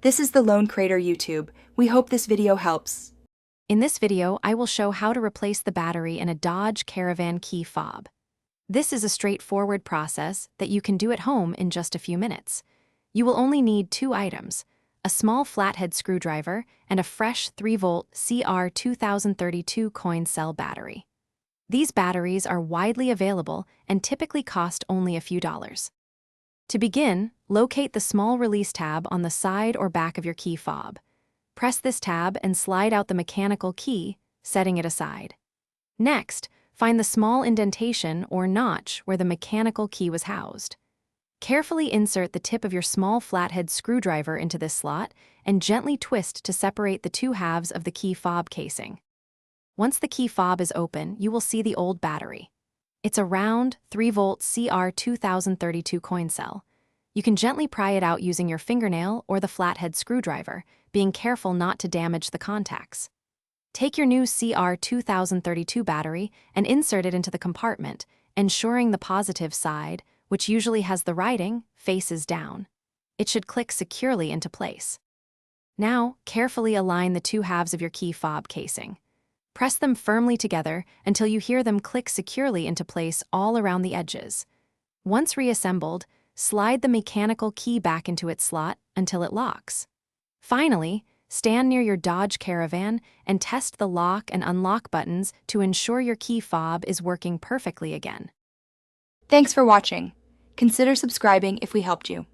This is the Lone Crater YouTube. We hope this video helps. In this video, I will show how to replace the battery in a Dodge Caravan key fob. This is a straightforward process that you can do at home in just a few minutes. You will only need two items: a small flathead screwdriver and a fresh 3-volt CR2032 coin cell battery. These batteries are widely available and typically cost only a few dollars. To begin, locate the small release tab on the side or back of your key fob. Press this tab and slide out the mechanical key, setting it aside. Next, find the small indentation or notch where the mechanical key was housed. Carefully insert the tip of your small flathead screwdriver into this slot and gently twist to separate the two halves of the key fob casing. Once the key fob is open, you will see the old battery. It's a round, 3-volt CR2032 coin cell. You can gently pry it out using your fingernail or the flathead screwdriver, being careful not to damage the contacts. Take your new CR2032 battery and insert it into the compartment, ensuring the positive side, which usually has the writing, faces down. It should click securely into place. Now, carefully align the two halves of your key fob casing. Press them firmly together until you hear them click securely into place all around the edges. Once reassembled, slide the mechanical key back into its slot until it locks. Finally, stand near your Dodge Caravan and test the lock and unlock buttons to ensure your key fob is working perfectly again. Thanks for watching. Consider subscribing if we helped you.